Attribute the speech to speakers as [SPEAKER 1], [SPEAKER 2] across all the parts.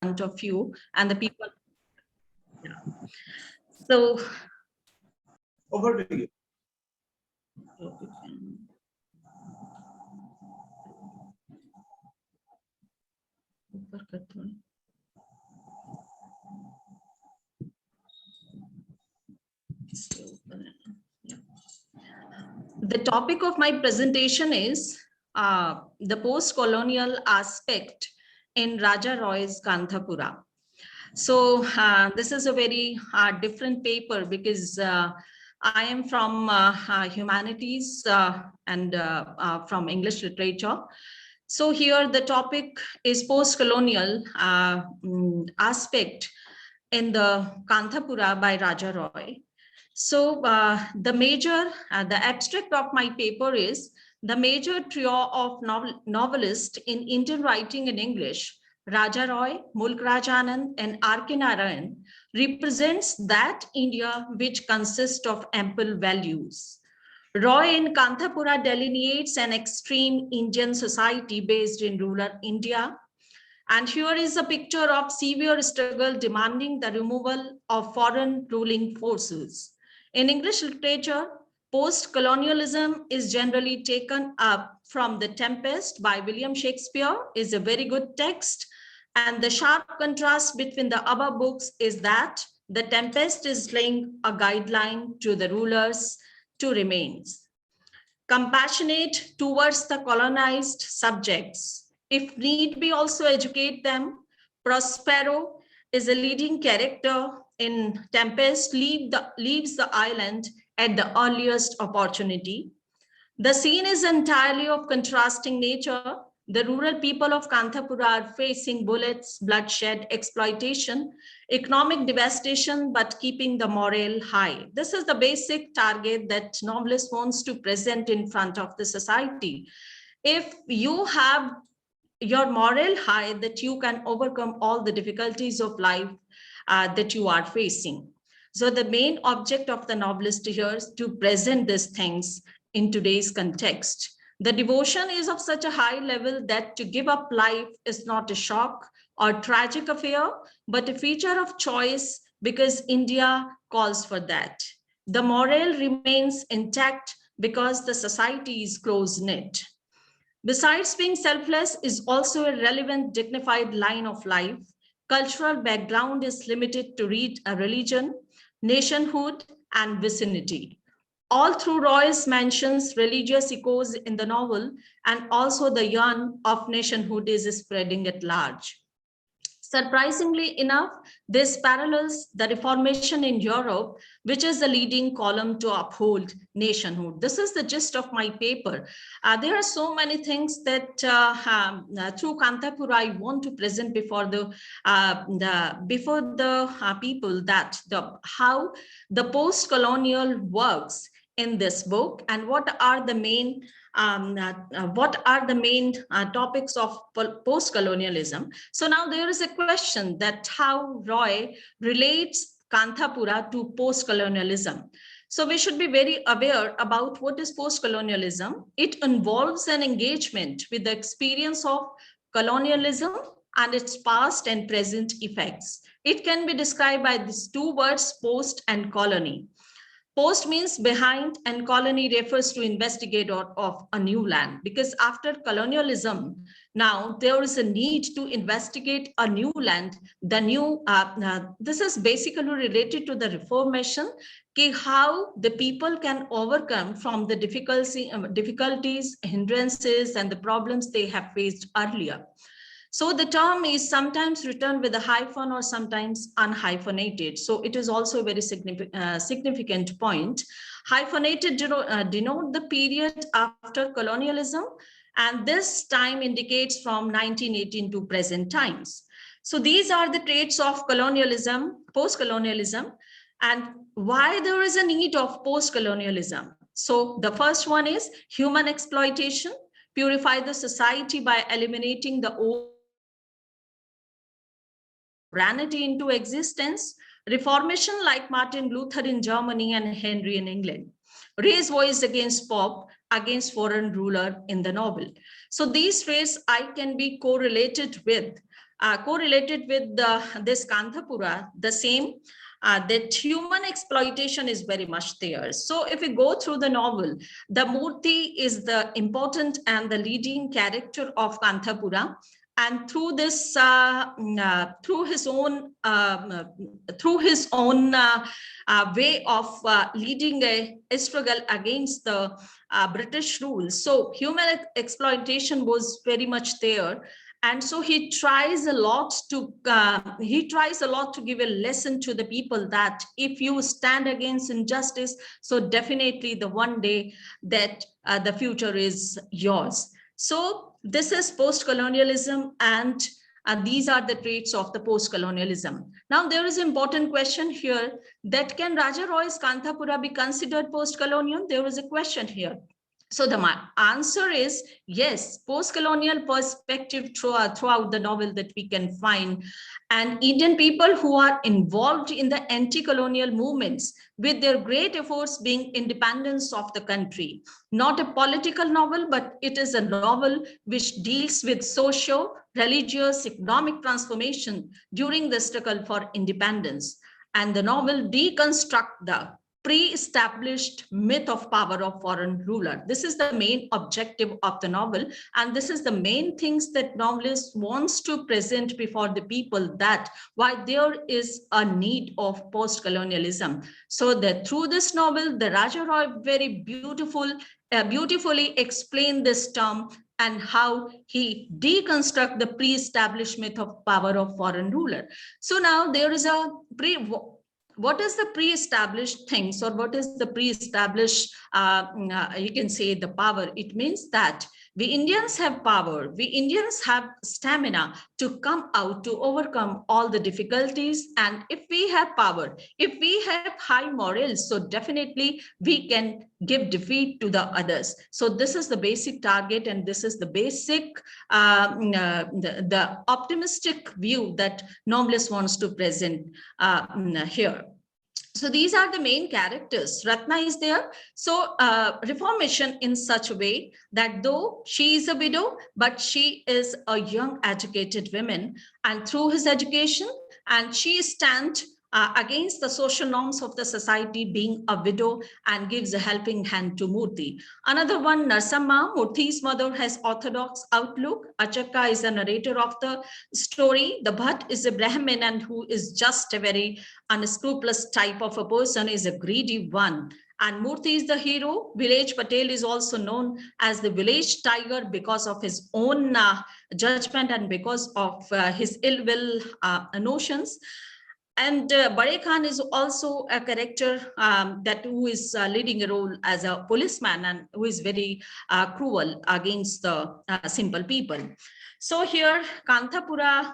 [SPEAKER 1] front of you and the people. Yeah. So
[SPEAKER 2] over to you.
[SPEAKER 1] The topic of my presentation is the post-colonial aspect in Raja Roy's Kanthapura. So this is a very different paper because I am from humanities and from English literature. So here the topic is post-colonial aspect in the Kanthapura by Raja Roy. So the abstract of my paper is the major trio of novelists in Indian writing in English, Raja Roy, Mulk Raj Anand, and R.K. Narayan, represents that India which consists of ample values. Roy in Kanthapura delineates an extreme Indian society based in rural India. And here is a picture of severe struggle demanding the removal of foreign ruling forces. In English literature, post-colonialism is generally taken up from The Tempest by William Shakespeare, is a very good text. And the sharp contrast between the above books is that The Tempest is laying a guideline to the rulers to remain compassionate towards the colonized subjects. If need be, also educate them. Prospero is a leading character in Tempest, leaves the island at the earliest opportunity. The scene is entirely of contrasting nature. The rural people of Kanthapura are facing bullets, bloodshed, exploitation, economic devastation, but keeping the morale high. This is the basic target that novelist wants to present in front of the society. If you have your morale high, that you can overcome all the difficulties of life that you are facing. So the main object of the novelist here is to present these things in today's context. The devotion is of such a high level that to give up life is not a shock or tragic affair, but a feature of choice because India calls for that. The morale remains intact because the society is close-knit. Besides being selfless is also a relevant, dignified line of life. Cultural background is limited to religion, nationhood, and vicinity. All through Roy's mentions religious echoes in the novel, and also the yarn of nationhood is spreading at large. Surprisingly enough, this parallels the Reformation in Europe, which is the leading column to uphold nationhood. This is the gist of my paper. There are so many things that through Kanthapura I want to present before the people that how the post-colonial works in this book and what are the main topics of post-colonialism. So now there is a question that how Roy relates Kanthapura to post-colonialism. So we should be very aware about what is post-colonialism. It involves an engagement with the experience of colonialism and its past and present effects. It can be described by these two words, post and colony. Post means behind and colony refers to investigate of a new land, because after colonialism, now there is a need to investigate a new land. The new, this is basically related to the Reformation, how the people can overcome from the difficulties, hindrances, and the problems they have faced earlier. So the term is sometimes written with a hyphen or sometimes unhyphenated. So it is also a very significant point. Hyphenated denote the period after colonialism, and this time indicates from 1918 to present times. So these are the traits of colonialism, post-colonialism, and why there is a need of post-colonialism. So the first one is human exploitation, purify the society by eliminating the old sovereignty into existence, Reformation like Martin Luther in Germany and Henry in England, raise voice against Pope, against foreign ruler in the novel. So these traits I can be correlated with correlated with this Kanthapura, the same, that human exploitation is very much there. So if we go through the novel, the Murthy is the important and the leading character of Kanthapura. And through this, through his own way of leading a struggle against the British rule, so human exploitation was very much there. And so he tries a lot to give a lesson to the people that if you stand against injustice, so definitely the one day that the future is yours. So this is post-colonialism, and these are the traits of the post-colonialism. Now there is an important question here, that can Raja Roy's Kanthapura be considered post-colonial? There is a question here. So the answer is yes, post-colonial perspective throughout the novel that we can find, and Indian people who are involved in the anti-colonial movements with their great efforts being independence of the country. Not a political novel, but it is a novel which deals with social, religious, economic transformation during the struggle for independence. And the novel deconstructs the pre-established myth of power of foreign ruler. This is the main objective of the novel, and this is the main things that novelist wants to present before the people, that why there is a need of post-colonialism. So that through this novel, the Raja Roy very beautifully explained this term and how he deconstruct the pre-established myth of power of foreign ruler. So now there is a what is the pre-established things, or what is the pre-established, you can say the power? It means that we Indians have power, we Indians have stamina to come out, to overcome all the difficulties. And if we have power, if we have high morals, so definitely we can give defeat to the others. So this is the basic target, and this is the basic, the optimistic view that novelist wants to present here. So these are the main characters. Ratna is there. So reformation in such a way that though she is a widow, but she is a young educated woman, and through his education, and she stands against the social norms of the society, being a widow, and gives a helping hand to Murthy. Another one, Narsamma, Murthy's mother, has orthodox outlook. Achakka is a narrator of the story. The Bhatt is a Brahmin, and who is just a very unscrupulous type of a person, is a greedy one. And Murthy is the hero. Village Patel is also known as the village tiger because of his own judgment and because of his ill will notions. And Bade Khan is also a character who is leading a role as a policeman, and who is very cruel against the simple people. So here Kanthapura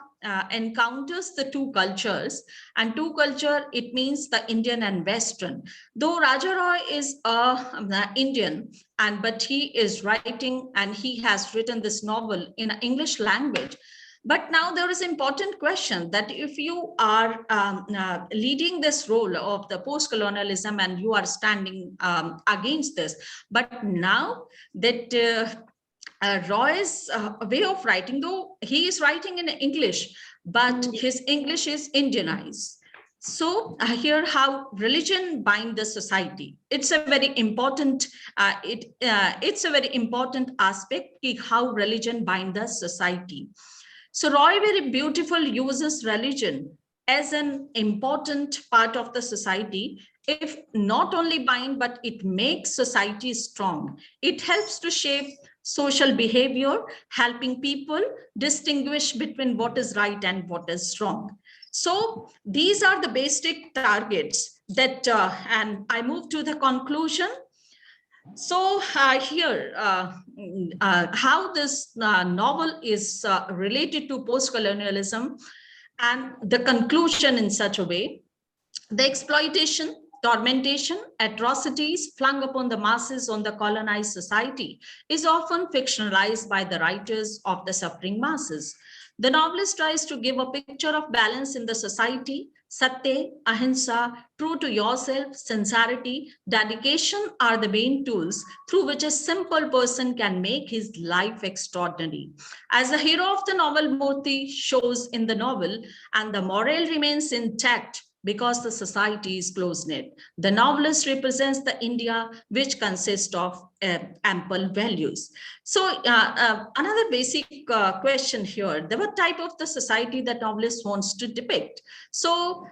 [SPEAKER 1] encounters the two cultures, and two culture, it means the Indian and Western. Though Raja Roy is Indian, but he is writing, and he has written this novel in English language. But now there is an important question, that if you are leading this role of the post-colonialism, and you are standing against this, but now that Roy's way of writing, though he is writing in English, but his English is Indianized. So here, how religion binds the society. It's a very important. It's a very important aspect, how religion binds the society. So Roy very beautiful uses religion as an important part of the society. If not only bind, but it makes society strong. It helps to shape social behavior, helping people distinguish between what is right and what is wrong. So these are the basic targets that, and I move to the conclusion. So here, how this novel is related to post-colonialism, and the conclusion in such a way: the exploitation, tormentation, atrocities flung upon the masses on the colonized society is often fictionalized by the writers of the suffering masses. The novelist tries to give a picture of balance in the society. Satya, ahimsa, true to yourself, sincerity, dedication are the main tools through which a simple person can make his life extraordinary. As the hero of the novel, Murthy shows in the novel, and the moral remains intact because the society is close-knit. The novelist represents the India which consists of ample values. So another basic question here, the what type of the society that novelist wants to depict? So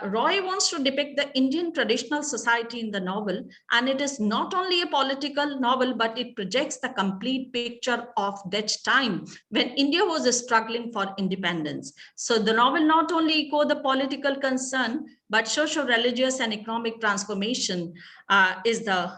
[SPEAKER 1] Roy wants to depict the Indian traditional society in the novel, and it is not only a political novel, but it projects the complete picture of that time when India was struggling for independence. So the novel not only echo the political concern, but social, religious, and economic transformation is the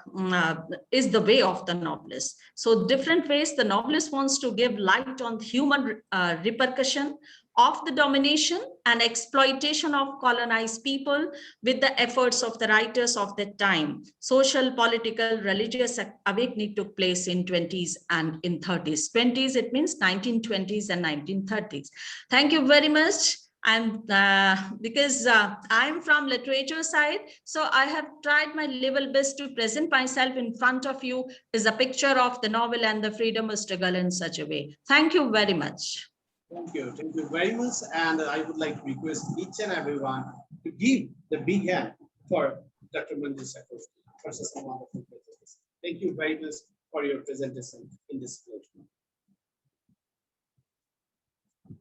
[SPEAKER 1] way of the novelist. So different ways the novelist wants to give light on human repercussion of the domination and exploitation of colonized people with the efforts of the writers of that time. Social, political, religious awakening took place in 20s and in 30s. 20s, it means 1920s and 1930s. Thank you very much. Because I'm from literature side, so I have tried my level best to present myself in front of you as a picture of the novel and the freedom struggle in such a way. Thank you very much.
[SPEAKER 2] Thank you very much. And I would like to request each and everyone to give the big hand for Dr. Manju Chakravarty for such a wonderful presentation. Thank you very much for your presentation in this place.